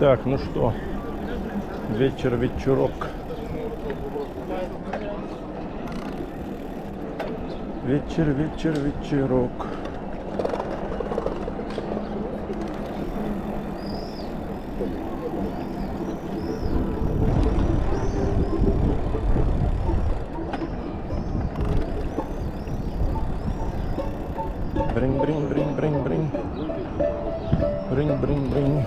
Так, ну что, вечерок. Вечерок. Бринь. Бринь.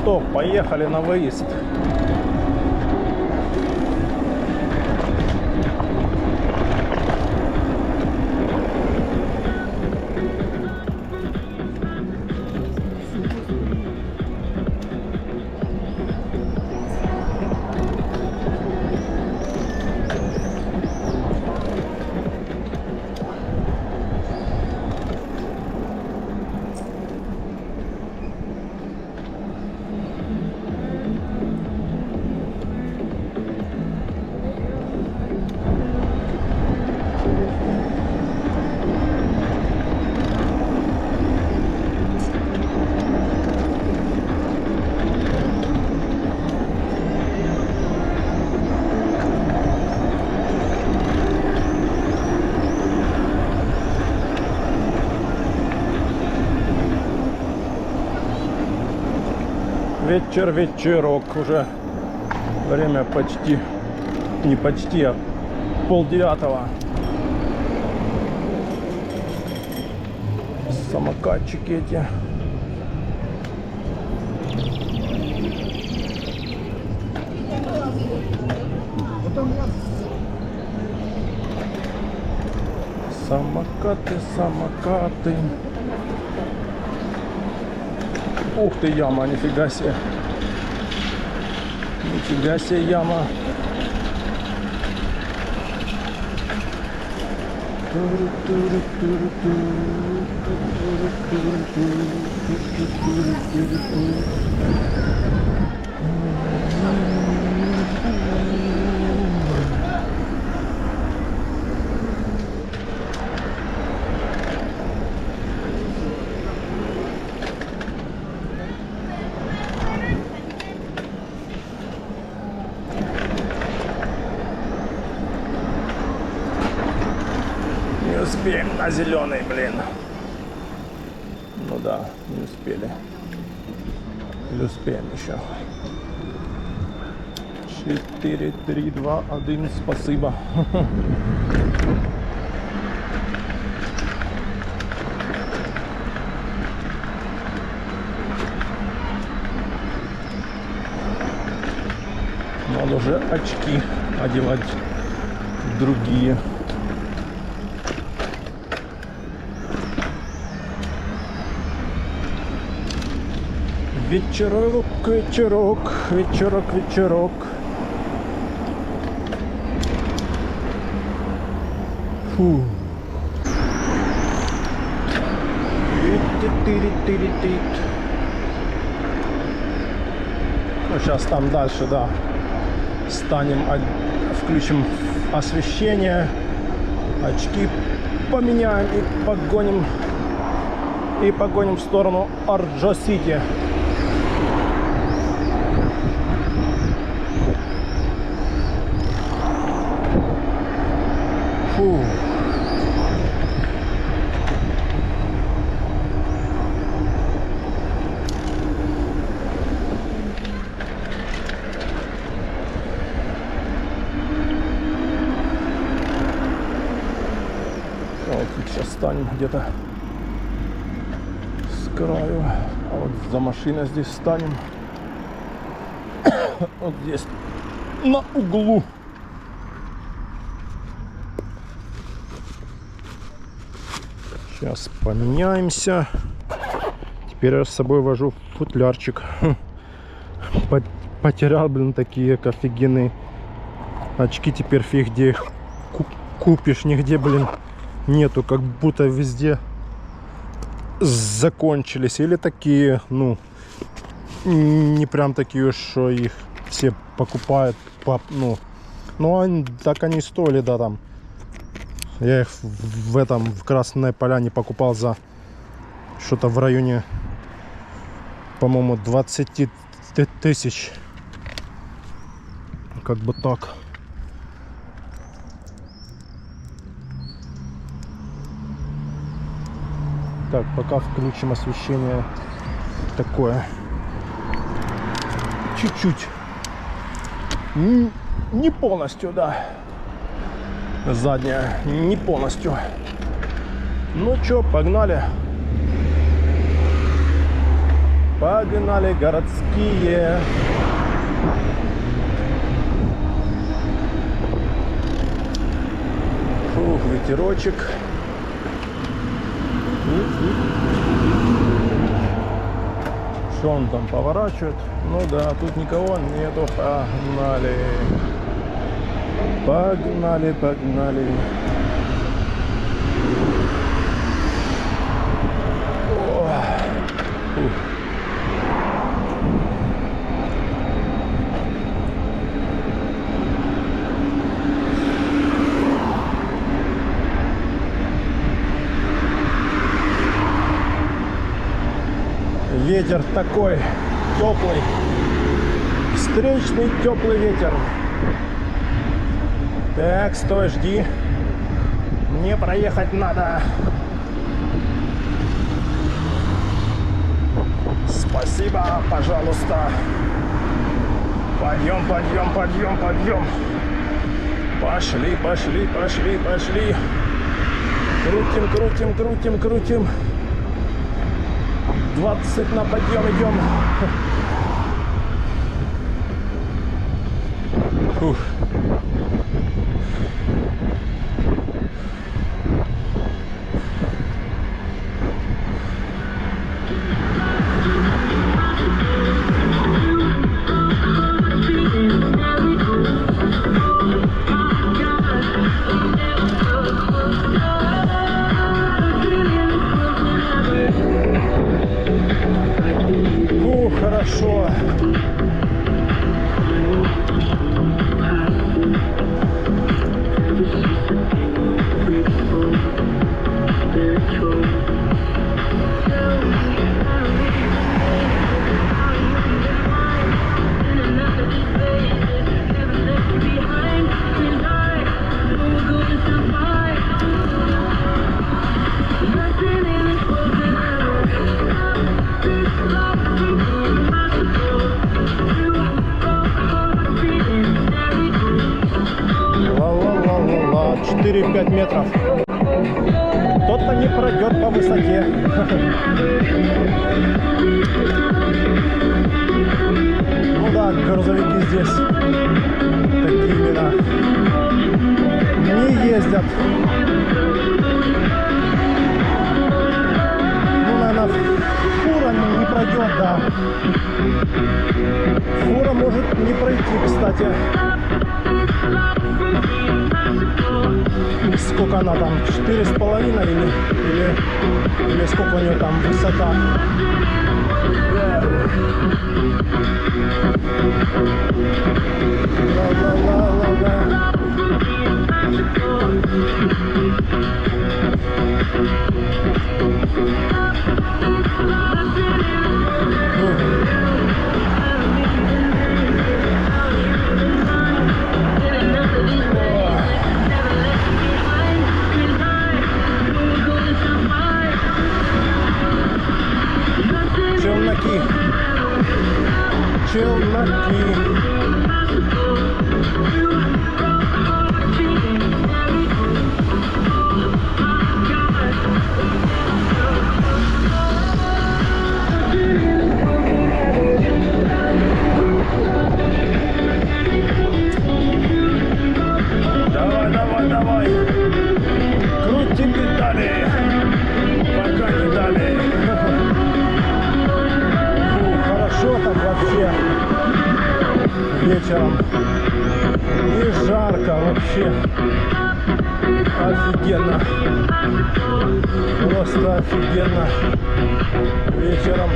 Что, поехали на выезд. Вечерок, уже время почти, не почти, а 8:30. Самокатчики эти. Самокаты. Ух ты, яма, нифига себе. Нифига себе яма. успеем на зеленый, блин. Ну да, не успели. Или успеем еще. 4, 3, 2, 1, спасибо. Надо уже очки одевать другие. Вечерок, вечерок, вечерок, вечерок. Фу. Ну, сейчас там дальше, да, станем, включим освещение, очки поменяем и погоним в сторону Арджо-Сити. Фу. Вот сейчас станем где-то с краю, а вот за машиной здесь станем. Вот здесь на углу. Сейчас поменяемся. Теперь я с собой вожу футлярчик. Потерял, блин, такие офигенные очки. Теперь фиг где их купишь. Нигде, блин, нету. Как будто везде закончились. Или такие, ну, не прям такие, что их все покупают. Ну, так они стоили, да, там. Я их в Красной Поляне покупал за что-то в районе, по-моему, 20 тысяч. Как бы так. Так, пока включим освещение такое. Чуть-чуть. Не полностью, да. Задняя не полностью. Ну чё, погнали. Погнали, городские. Фух, ветерочек. Что он там поворачивает? Ну да, тут никого нету. Погнали. Погнали, погнали. Ветер такой теплый, встречный теплый ветер. Так, стой, жди. Мне проехать надо. Спасибо, пожалуйста. Подъем, подъем, подъем, подъем. Пошли, пошли, пошли, пошли. Крутим, крутим, крутим, крутим. 20 на подъем идем. Фух. Хорошо. 4-5 метров. Кто-то не пройдет по высоте. Ну да, грузовики здесь такими, да, не ездят. Ну, наверное, фура не пройдет, да. Фура может не пройти, кстати. Сколько она там? 4,5 или сколько у нее там высота? Ла-ла-ла-ла-ла. Челноки. Давай. Крути педали, пока не дали. Хорошо так вообще. Вечером. И жарко вообще. Офигенно. Просто офигенно. Вечером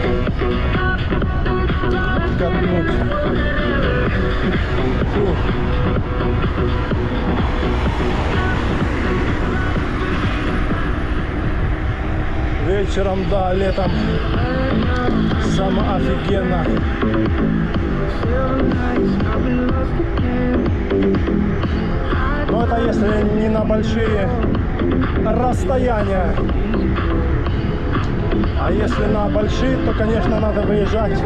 катнуть. Фух. Вечером, да, летом самое офигенно. Но это если не на большие расстояния. А если на большие, то, конечно, надо выезжать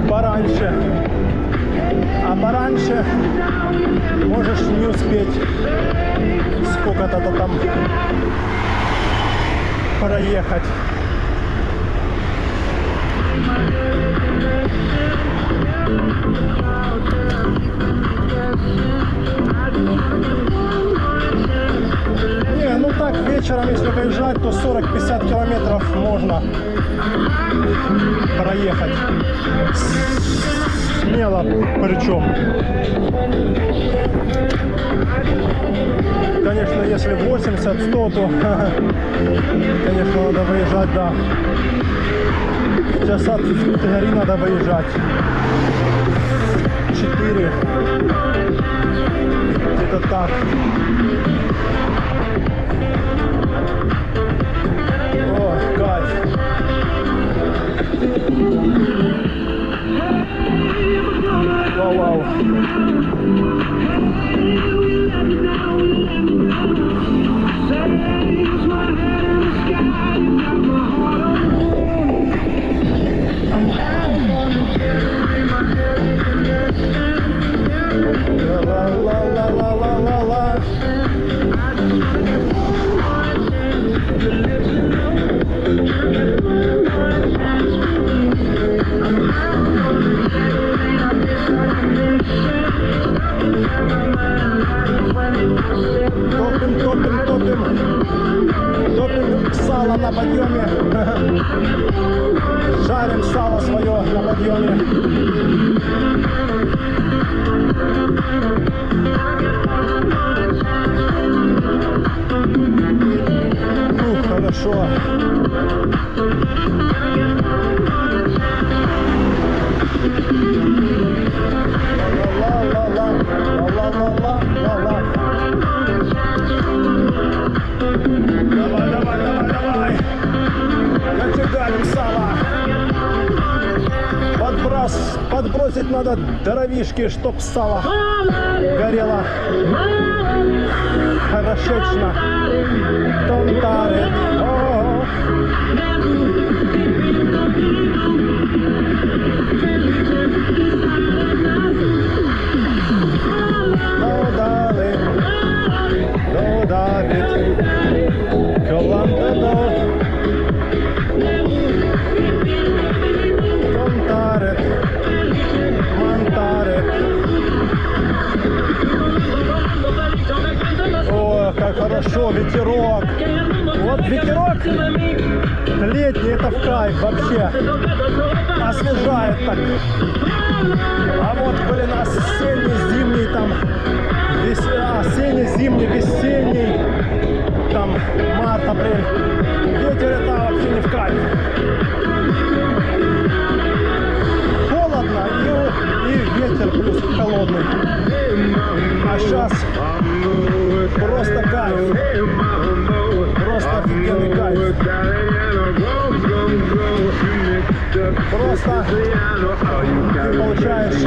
пораньше. А пораньше можешь не успеть сколько-то там проехать. Не, ну так вечером, если выезжать, то 40-50 километров можно проехать. Смело причем. Конечно, если 80-100, то, конечно, надо выезжать, да. Часа 3 надо выезжать. 4. Где-то так. О, кайф. Вау. Ла-ла-ла-ла-ла-ла-ла. Топим сало на подъеме. Жарим сало свое на подъеме. Хорошо. Давай. Кочегарим сало. Подбросить надо дровишки, чтоб сало горело хорошечно. Тонтарит. как хорошо, ветерок. Вот ветерок летний, это в кайф вообще. Освежает так. А вот, блин, осенний, зимний там, осенний, зимний, весенний, там, март, апрель. Ветер это вообще не в кайф. Холодно и ветер плюс холодный. А сейчас просто кайф. Просто офигенный кайф. Просто ты получаешь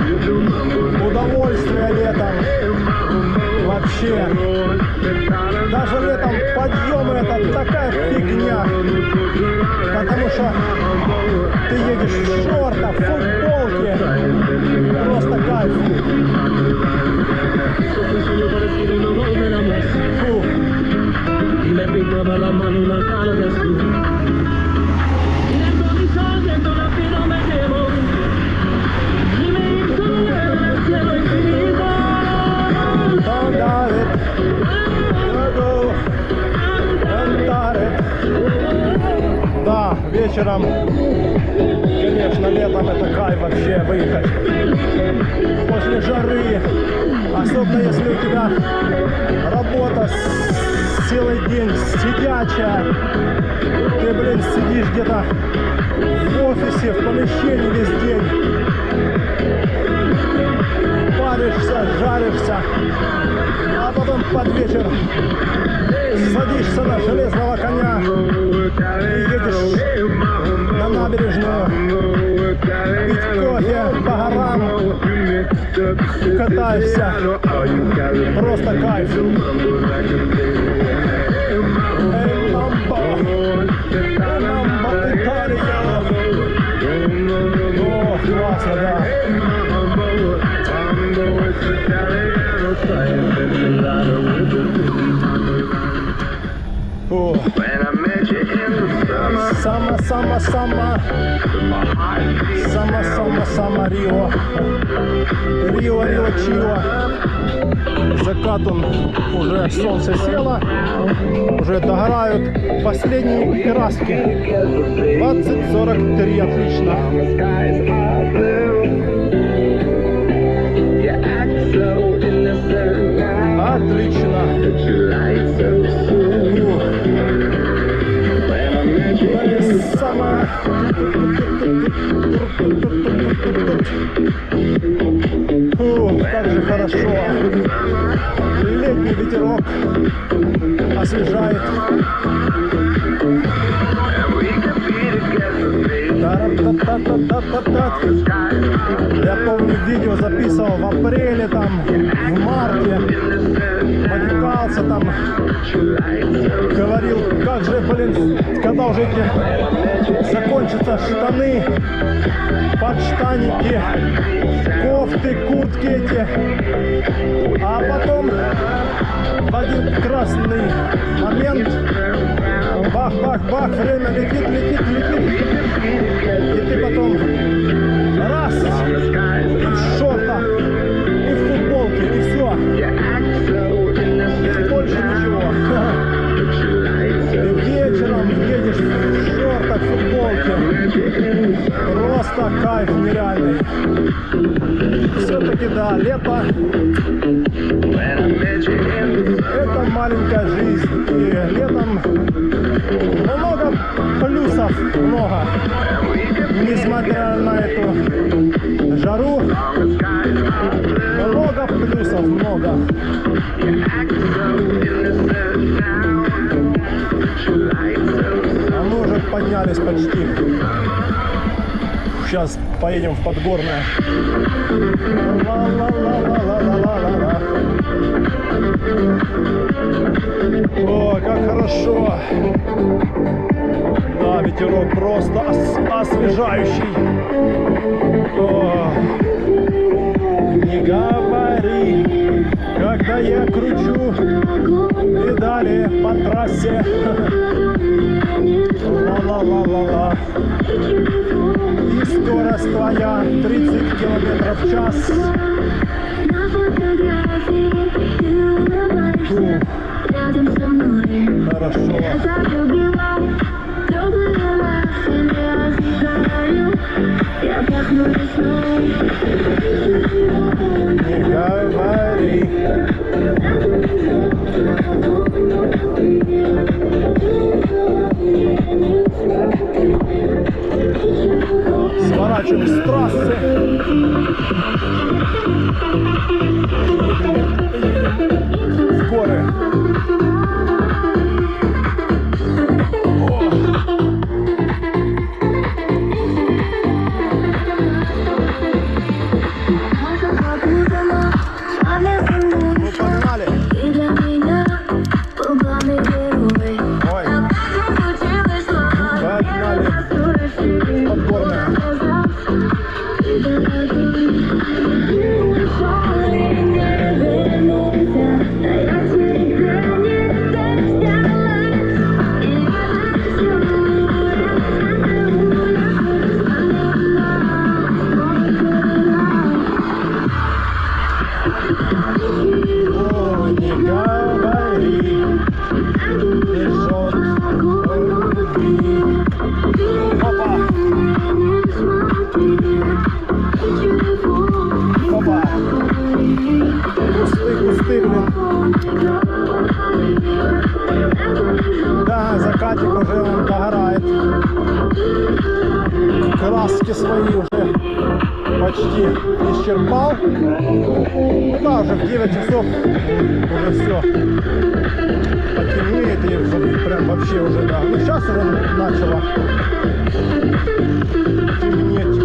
удовольствие летом. Вообще. Даже летом подъемы это такая фигня. Потому что ты едешь в шортах, в футболке. Просто кайф. Фу. Да, вечером, конечно, летом это кайф вообще выехать после жары, особенно если у тебя работа целый день сидячая, ты, блин, сидишь где-то в офисе, в помещении весь день, паришься, жаришься, а потом под вечер садишься на железного коня и едешь на набережную пить кофе по горам и катаешься. Просто кайф. О, классно, да. Сама Рио. Рио Чио. Закат он, уже солнце село, уже догорают последние краски. 20:43, отлично. Отлично. Как же хорошо. Летний ветерок освежает. Я помню, видео записывал в апреле, там, в марте. Матюкался там, говорил, как же, блин, когда уже эти закончатся штаны, подштанники, кофты, куртки эти. А потом в один красный момент бах-бах-бах, время летит. И ты потом раз, и в шортах, и в футболке, и все. И больше ничего. И вечером едешь в шортах, в футболке. Просто кайф нереальный. Все-таки да, лето. Это маленькая жизнь. И летом много плюсов, много. Несмотря на эту жару, много плюсов, много. А мы уже поднялись почти. Сейчас поедем в Подгорное. Ла-ла-ла-ла-ла-ла-ла-ла. О, как хорошо. Да, ветерок просто освежающий. О, не говори, когда я кручу педали по трассе. Ла-ла-ла-ла-ла. И скорость твоя 30 км в час. Фу. хорошо. Не говори. Сворачиваем с трассы. В горы. Ну, погнали. Ой. Погнали. Подгорная. Ой, не говори. Бежит. Опа. Опа. Кусты, блин. Да, закатик уже он догорает. Краски свои уже почти исчерпал. Ну да, уже в 9 часов уже все потемнеет и уже прям вообще уже, да. Ну сейчас уже начало темнеть.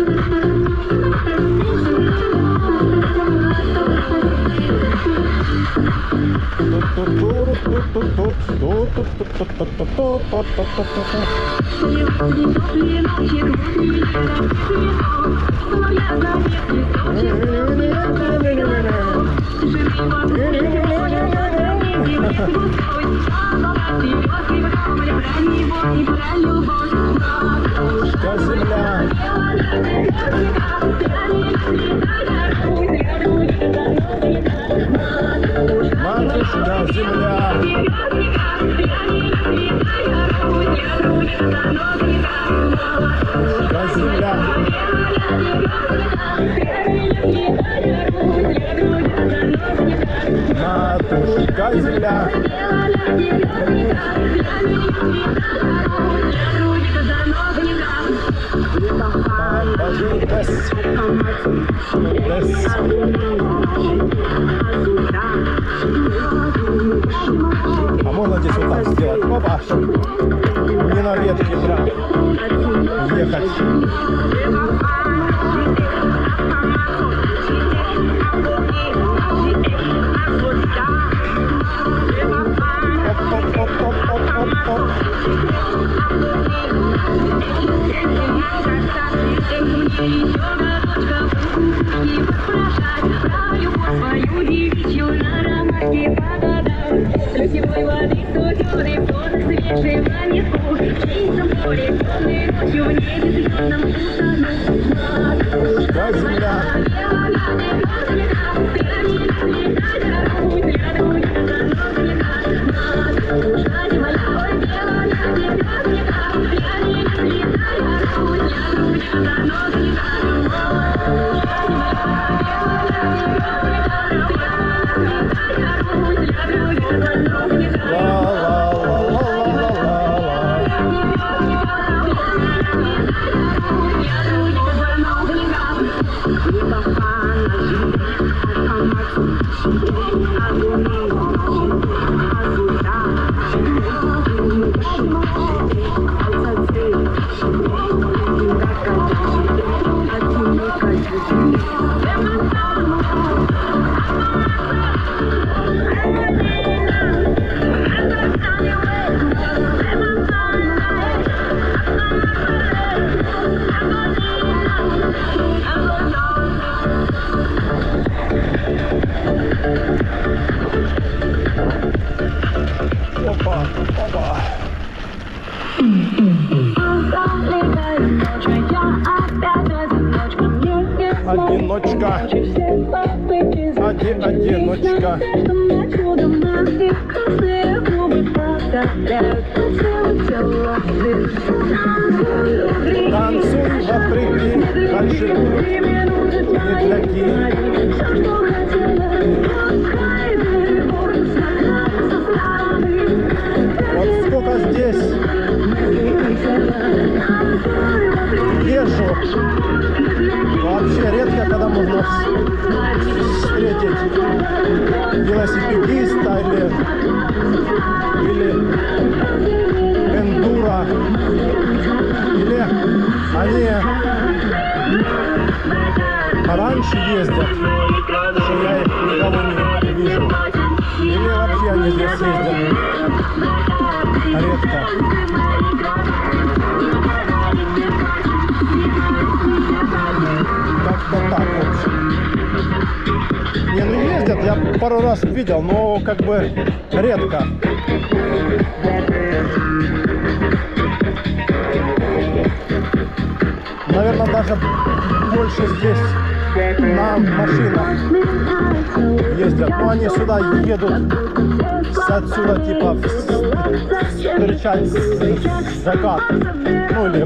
Матушка земля. Матушка земля. Матушка земля. А можно здесь вот так сделать? Опа, чтобы не на ветке прям ехать. Оп-оп-оп-оп-оп-оп-оп. Матушка земля. Одиночка. Одиночка. Танцуй вопреки, дальше будут медляки. Вот сколько здесь езжу. Вообще редко, когда можно встретить велосипедиста или эндуро, или они раньше ездят, что я их никого не вижу, или вообще они здесь ездят редко. Как-то так, в общем. Не, ну ездят, я пару раз видел, но как бы редко. Наверное, даже больше здесь на машинах ездят. Но они сюда едут отсюда, типа, встречать закат. Ну или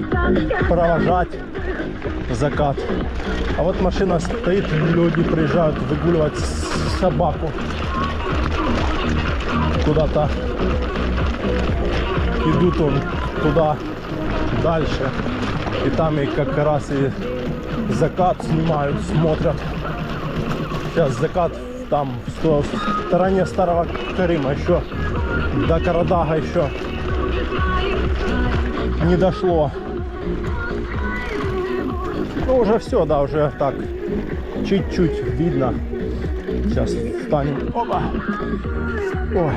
провожать закат. А вот машина стоит, люди приезжают выгуливать собаку куда-то. Идут он туда дальше. И там и как раз и закат снимают, смотрят. Сейчас закат там в стороне Старого Карима, еще до Карадага еще не дошло. Ну уже все, да, уже так чуть-чуть видно. Сейчас встанем. Опа! Ой,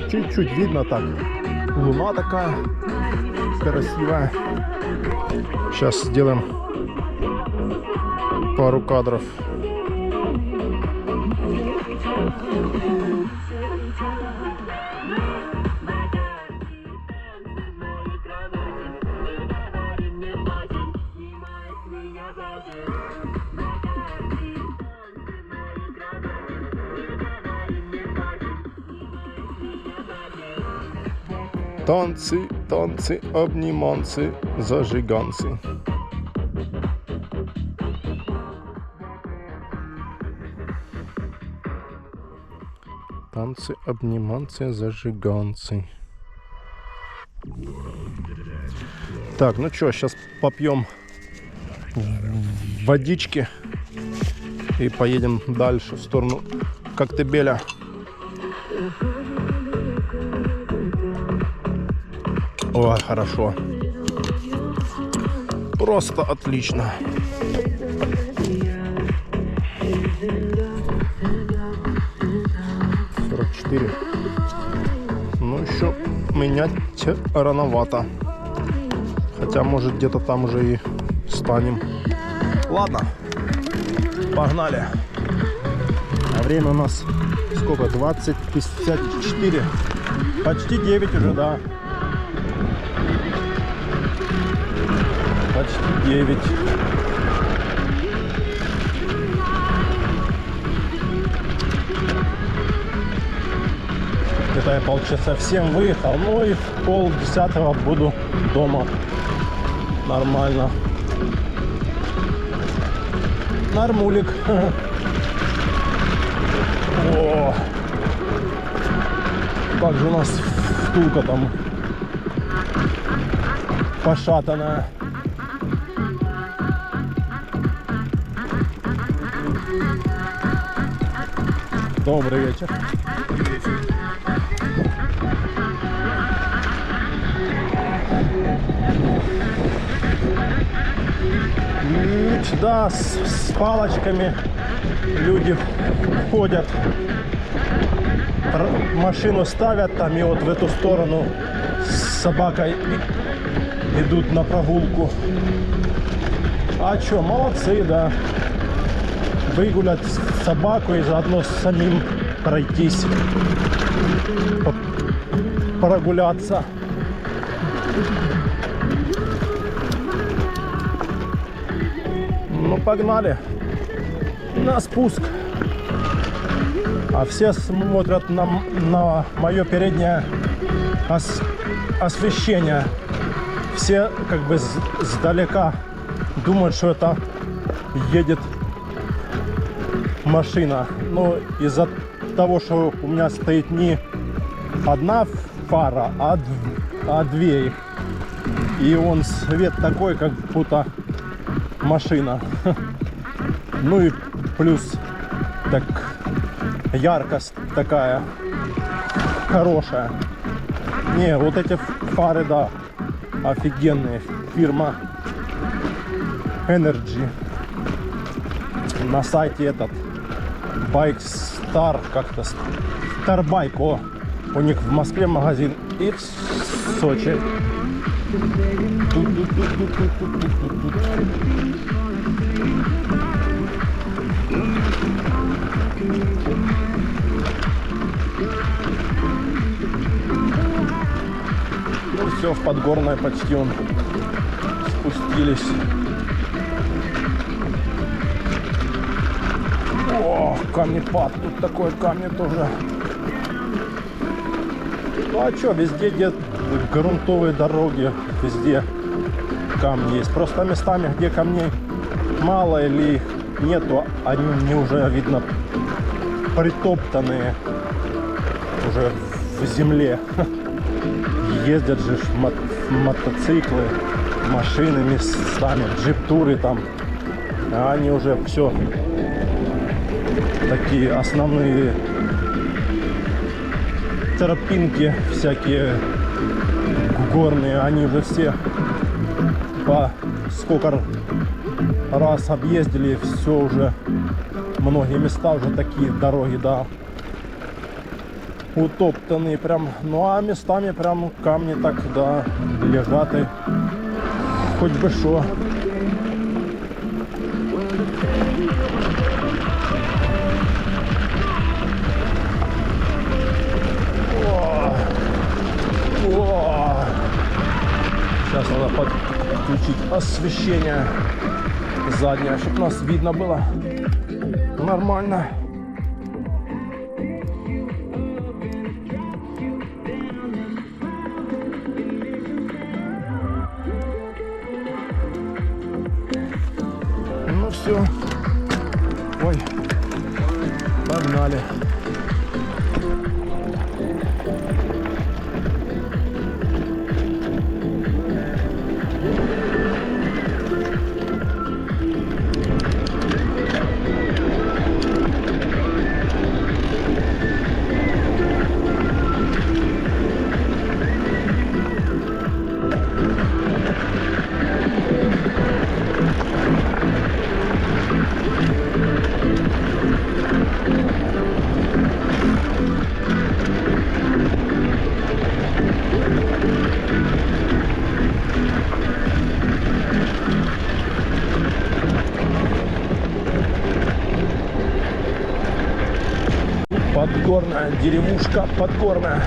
чуть-чуть видно так. Луна такая красивая. Сейчас сделаем пару кадров. Танцы, танцы, обниманцы, зажиганцы. Танцы, обниманцы, зажиганцы. Так, ну что, сейчас попьем водички и поедем дальше в сторону Коктебеля. Ой, хорошо. Просто отлично. Ну, еще менять рановато. Хотя, может, где-то там уже и станем. Ладно, погнали. А время у нас сколько? 20:54. Почти 9 уже, да. Почти 9. Это я полчаса в 7 выехал, ну и в 9:30 буду дома. Нормально. Нормулик. О, как же у нас втулка там пошатанная. Добрый вечер. Да, с палочками люди ходят, машину ставят там и вот в эту сторону с собакой идут на прогулку. А чё, молодцы, да. Выгулять собаку и заодно самим пройтись, прогуляться. Ну, погнали на спуск. А все смотрят на мое переднее освещение. Все как бы сдалека думают, что это едет машина. Но из-за того, что у меня стоит не одна фара, а две их. И он свет такой, как будто машина. Ну и плюс так яркость такая хорошая. Не, вот эти фары, да, офигенные. Фирма Energy. На сайте этот Bike Star, как-то Starbike. О, у них в Москве магазин и в Сочи. Ну все, в Подгорное почти он спустились. О, камнепад, тут такой камни тоже. Ну а что, везде где грунтовые дороги, везде камни есть. Просто местами, где камней мало или их нету, они уже, видно, притоптанные уже в земле. Ездят же мотоциклы, машины местами, джип-туры там. А они уже все такие основные тропинки всякие горные, они уже все по сколько раз объездили, все уже, многие места уже такие дороги, да, утоптанные прям. Ну а местами прям камни так, да, лежат и хоть бы шо. Сейчас надо подключить освещение заднее, чтобы нас видно было нормально. Ну все. Ой, погнали. Подгорная, деревушка Подгорная.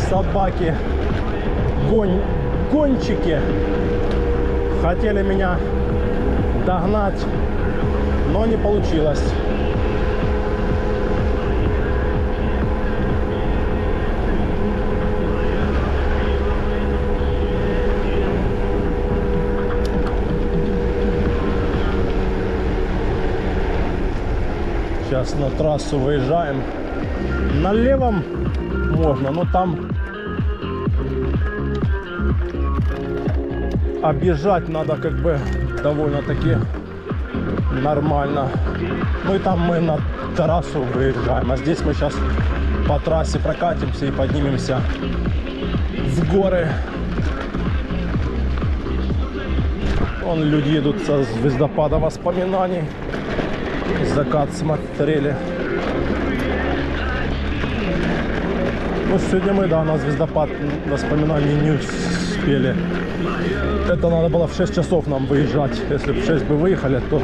Собаки, гонщики хотели меня догнать, но не получилось. Сейчас на трассу выезжаем. На левом можно, но там объезжать надо как бы довольно-таки нормально. Ну и там мы на трассу выезжаем. А здесь мы сейчас по трассе прокатимся и поднимемся в горы. Вон люди едут со звездопада воспоминаний. Закат смотрели. Ну сегодня мы, да, на звездопад воспоминаний не успели Это надо было в 6 часов нам выезжать. Если бы в 6 бы выехали, то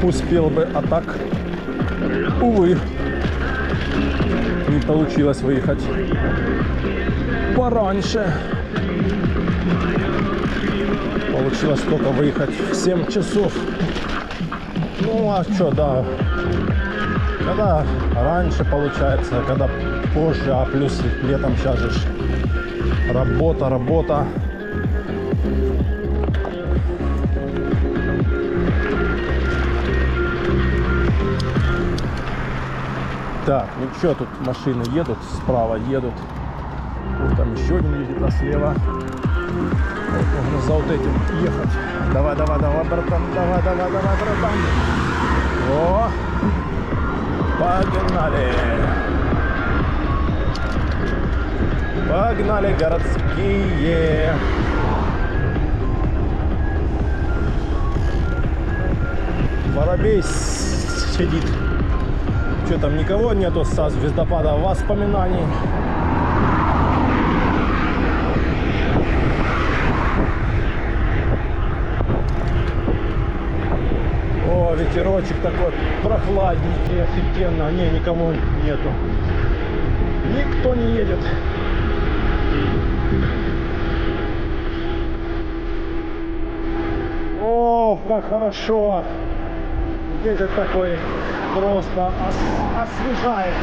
успел бы. А так, увы, не получилось выехать пораньше. Получилось только выехать в 7 часов. Ну а что, да. Когда раньше получается, когда позже, а плюс летом сейчас же работа. Так, ну что, тут машины едут, справа едут. Вот там еще один едет, а слева. Вот, нужно за вот этим ехать. Давай, братан, давай, братан. О, погнали. Погнали, городские. Воробей сидит. Что там, никого нету со звездопада воспоминаний? О, ветерочек такой прохладненький, офигенно. Не, никому нету. Никто не едет. О, как хорошо. Ветер такой просто освежает.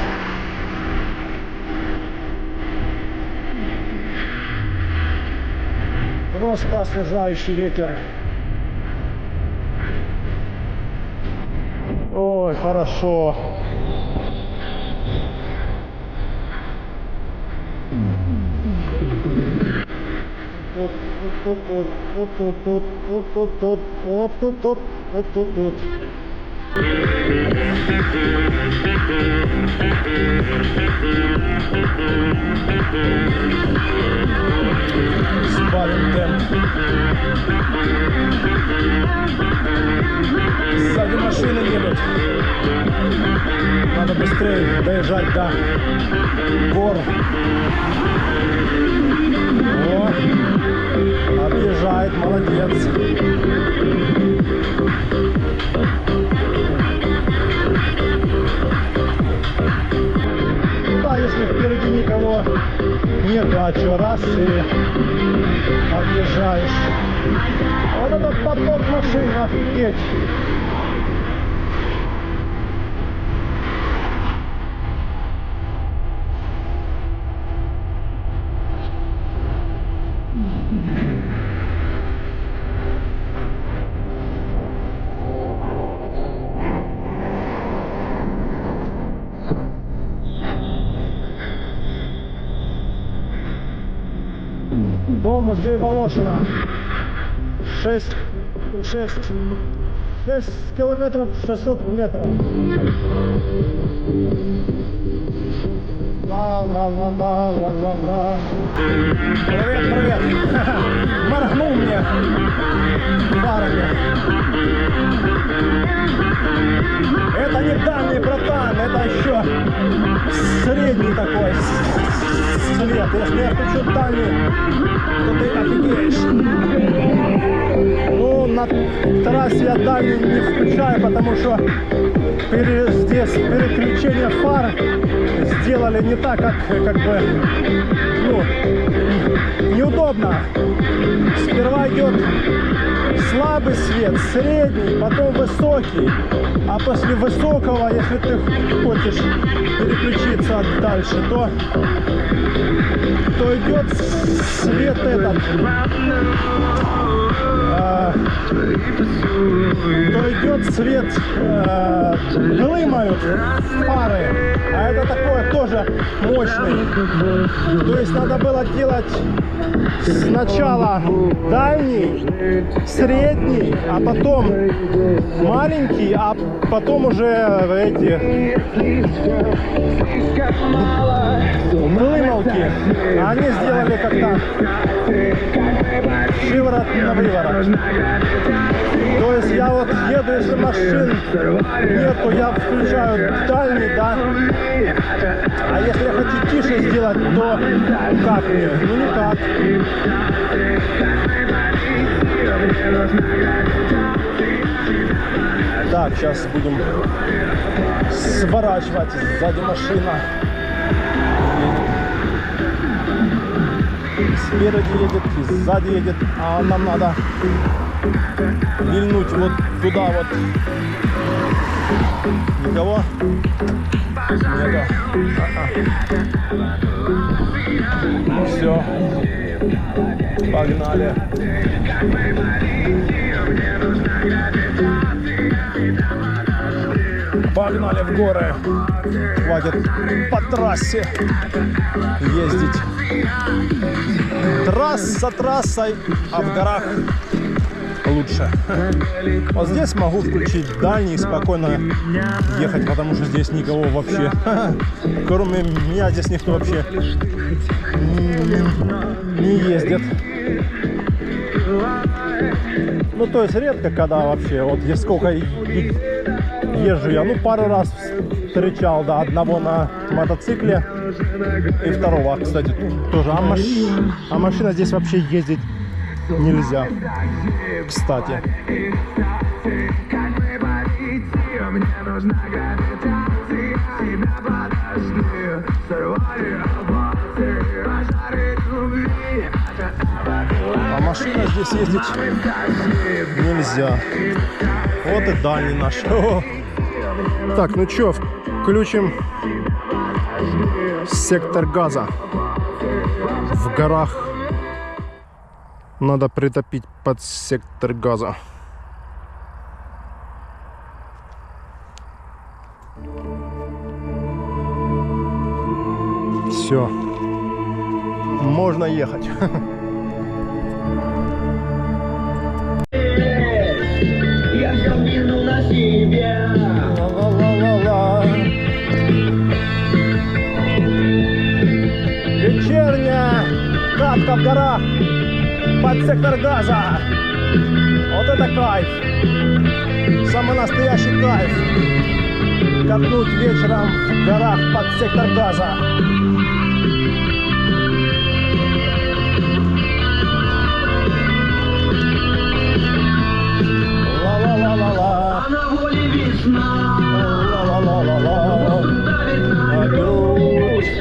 Просто освежающий ветер. Ой, хорошо. Сбавим темп. Сзади машины едут. Надо быстрее доезжать до гор. О, объезжает, молодец. Да, если впереди никого нет, а что, раз и объезжаешь. Вот этот поток машин, офигеть. Дом где Волошина. 6 километров 600 метров. Привет. Моргнул мне фарами. Это не дальний, братан, это еще средний такой свет. Если я включу дальний, то ты офигеешь. Ну, на трассе я дальний не включаю, потому что здесь переключение фар сделали не так, как бы, ну, неудобно. Сперва идет слабый свет, средний, потом высокий, а после высокого, если ты хочешь переключиться дальше, то идет свет этот, то идет свет, глымают фары, а это такое тоже мощный. То есть надо было делать сначала дальний, средний, а потом маленький, а потом уже эти глымалки. Они сделали как-то шиворот на выворот. То есть я вот еду, если машин нету, я включаю дальний, да? А если я хочу тише сделать, то как мне? Ну никак. Так, сейчас будем сворачивать. Сзади машина едет. Спереди едет, и сзади едет. А нам надо вильнуть вот туда вот. Никого? Нету. Все. Погнали. Погнали в горы. Хватит по трассе ездить. Трасса трассой, а в горах лучше. Вот здесь могу включить дальний и спокойно ехать, потому что здесь никого вообще. Кроме меня здесь никто вообще не ездит. Ну, то есть редко, когда вообще, вот я сколько езжу я, ну, пару раз встречал, да, одного на мотоцикле и второго, кстати, тоже. А машина здесь вообще ездить нельзя, кстати. А машина здесь ездить нельзя. Вот и дальний наш. Так, ну чё, включим сектор газа. В горах надо притопить под сектор газа. Все, можно ехать. Вечерняя катка в горах под сектор газа. Вот это кайф. Самый настоящий кайф. Катнуть вечером в горах под сектор газа. Ла-ла-ла-ла-ла. А на воле весна. Ла-ла-ла-ла-ла. А грудь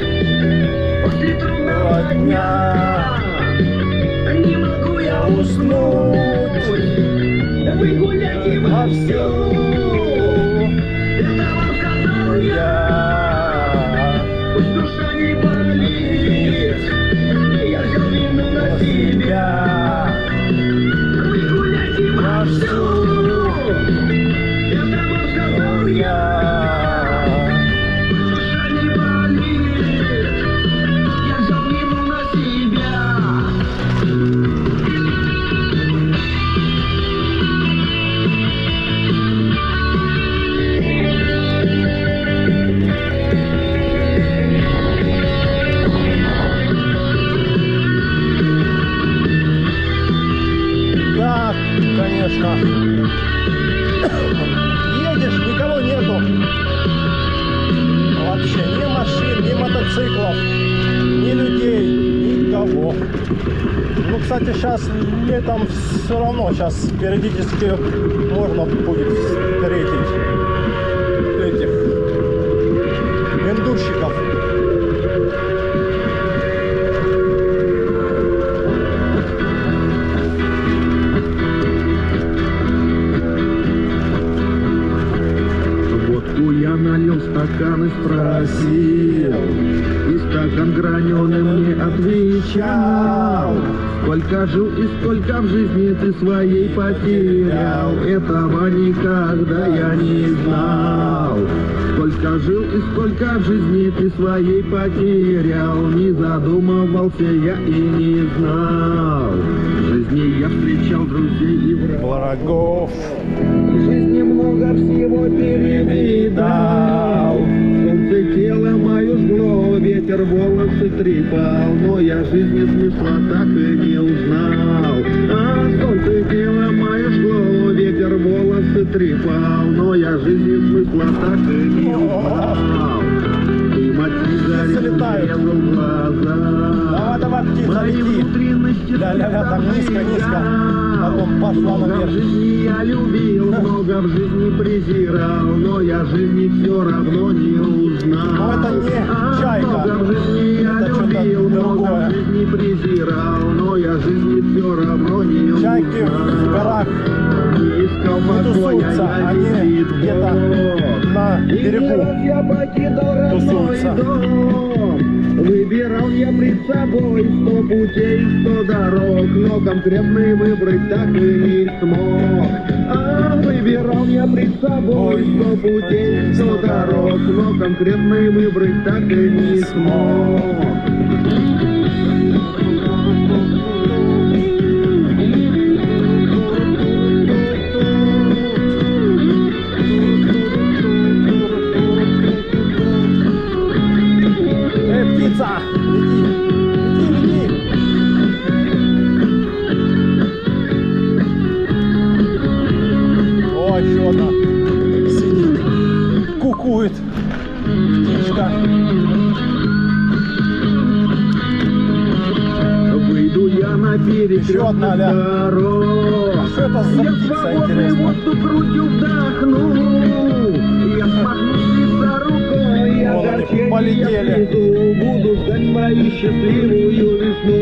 После трудного дня не могу я уснуть. Вы гуляйте вовсю. Это вам сказал я. Пусть душа не болит. Я взял вину на себя. Вы гуляйте вовсю. Это вам сказал я. Душа не болит. Я взял вину на себя. Да, конечно. Едешь, никого нету. Вообще ни машин, ни мотоциклов, ни людей, никого. Ну, кстати, сейчас летом все равно, сейчас периодически можно будет встретить этих эндурщиков. Водку я налил в стакан и спросил, и стакан граненый мне отвечал: сколько жил и сколько в жизни ты своей потерял, этого никогда я не знал. Сколько жил и сколько в жизни ты своей потерял, не задумывался я и не знал. В жизни я встречал друзей и Врагов. в жизни много всего перевидал. Солнце тело мое жгло, ветер волосы трепал, но я жизни смысла так и не узнал. А солнце тело мое жгло, трепал, но я жизни смысла так и не узнал. Дым от сигарет грел глаза. Давай, птица, Мои лети. внутренности Ля-ля-ля, там низко. Потом пошла много в наверх. жизни я любил, много в жизни презирал, но я жизни все равно не узнал. Но это не чайка. Много в жизни я Это что-то любил, много другое. в жизни презирал, но я жизни все равно не Чайки узнал. в горах Не искал не покоя, тусуются, я они висит где-то Бог. на И не берегу раз я покидал родной тусуются. дом. Выбирал я пред собой 100 путей, 100 дорог, но конкретный выбрать так и не смог. Выбирал я пред собой 100 путей, 100 дорог, но конкретный выбрать так и не смог. Птица, лети. О, еще одна сидит, кукует птичка. Выйду я на Еще одна, перекресток Ля. дорог. А что это за Я птица, свободный интересно? воздух грудью вдохну. Я смахну снизу рукой, я Вон они горчение полетели. снизу. Буду ждать мою счастливую весну.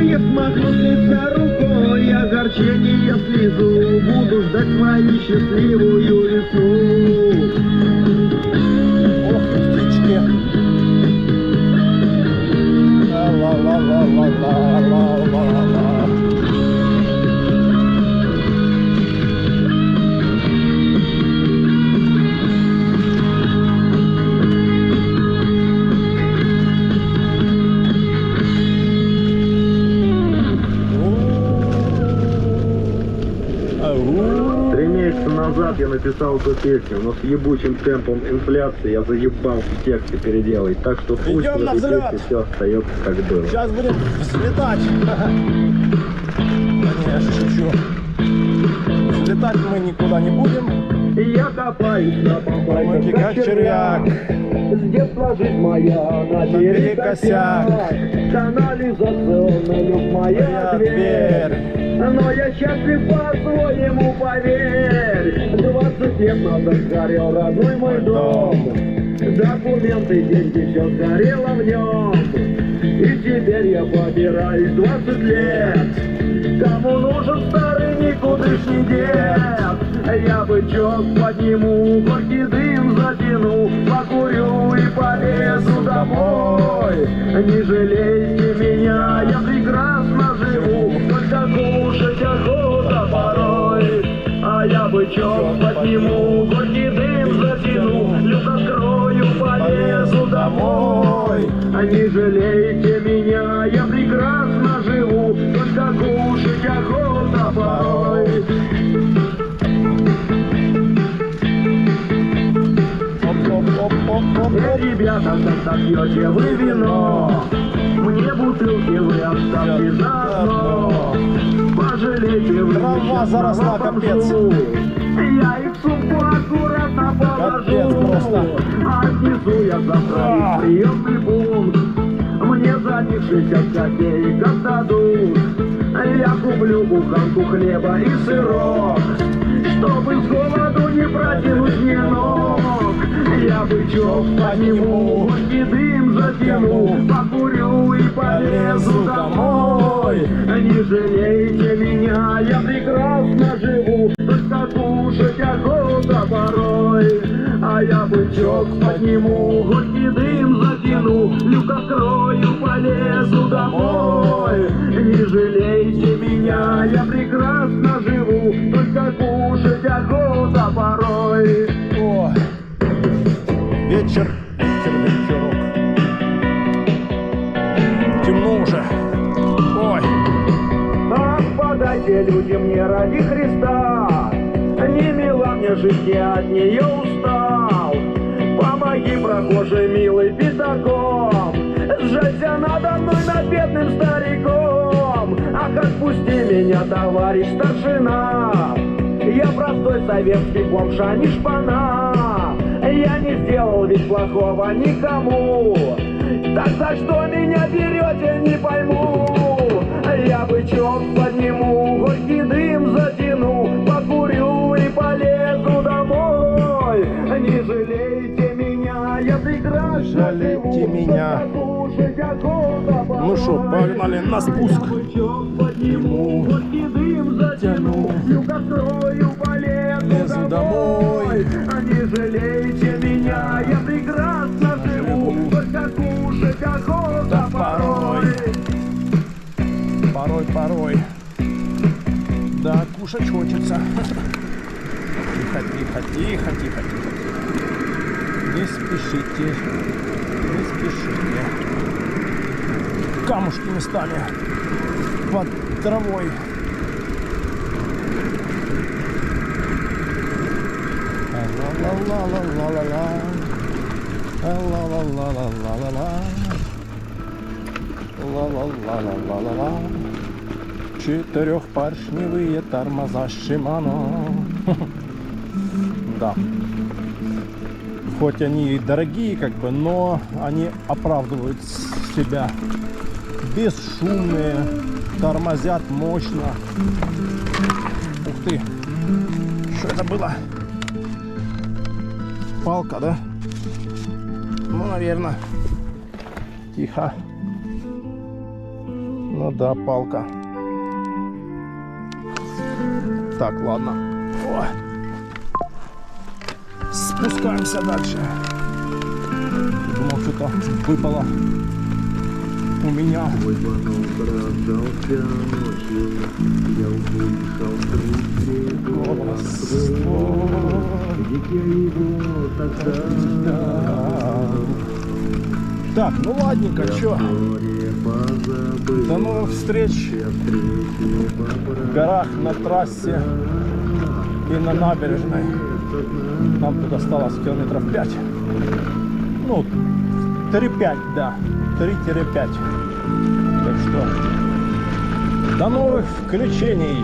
Я смахну снизу рукой, я горчение слезу. Буду ждать мою счастливую весну. Ох, птички. Ла-ла-ла-ла-ла-ла-ла-ла-ла. Ау. 3 месяца назад я написал эту песню, но с ебучим темпом инфляции я заебал в тексте переделать. Так что пусть Идем в на этой взлет. песне все остается как было. Сейчас будем взлетать. Не, шучу. Взлетать мы никуда не будем. Я копаюсь на Помоги, попасть, как червяк. С детства жизнь моя наперекосяк. Канализационный люк моя дверь. Но я счастлив по-своему, поверь. 20 лет назад сгорел родной мой дом. Документы, деньги, все сгорело в нем. И теперь я побираюсь 20 лет. Кому нужен старый никудышний дед? Я бычок подниму, горький дым затяну, покурю и полезу домой. Не жалейте меня, я прекрасно живу, только кушать охота порой. А я бычок подниму, горький дым затяну, люк открою, полезу домой. Не жалейте меня, я прекрасно живу, только кушать охота порой. Ребята, когда пьете вы вино, мне бутылки вы оставьте заодно. Пожалейте вы Трава несчастного заросла, капец. бомжу. Я их в сумку аккуратно Капец положу. просто. Отнесу я завтра в приемный пункт. Мне за них 60 копеек отдадут. Я куплю буханку хлеба и сырок, чтобы с голоду не протянуть мне ног. Я бычок подниму, горький дым затяну, покурю и полезу домой. Не жалейте меня, я прекрасно живу, только кушать охота порой. А я бычок подниму, горький дым затяну, люк открою, полезу домой. Не жалейте меня, я прекрасно живу, только кушать охота порой. О, вечер, вечерок. Темно уже. Ой. Ах, подайте люди мне ради Христа, не мила мне жизнь, я от нее устал. Помоги, прохожий милый, пятаком, сжалься надо мной над бедным стариком. Ах, отпусти меня, товарищ старшина, Я простой советский бомж, а не шпана. Я не сделал ведь плохого никому. Так за что меня берете, не пойму. Я бычок подниму, горький дым затяну, покурю и полезу домой. Не жалейте меня, я прекрасно Жалейте живу, меня. кушать охота порой. Ну что, погнали на спуск. Бычок подниму, горький дым затяну, люк открою, полезу домой. Не жалейте меня, я прекрасно живу, только кушать охота порой. Порой. Да, кушать хочется. Тихо. Не спешите. Камушки местами под травой. Четырехпоршневые тормоза Shimano. Да. Хоть они и дорогие, как бы, но они оправдывают себя. Бесшумные, тормозят мощно. Ух ты! Что это было? Палка, да? Ну, наверное. Тихо. Ну да, палка. Так, ладно. О. Спускаемся дальше. Думал, что-то выпало у меня. Твой звонок раздался ночью, я услышал где я его тогда. Так, ну ладненько, чё? До новых встреч в горах, на трассе и на набережной. Нам тут осталось километров 5. Ну, 3-5, да. 3-5. Так что, до новых включений.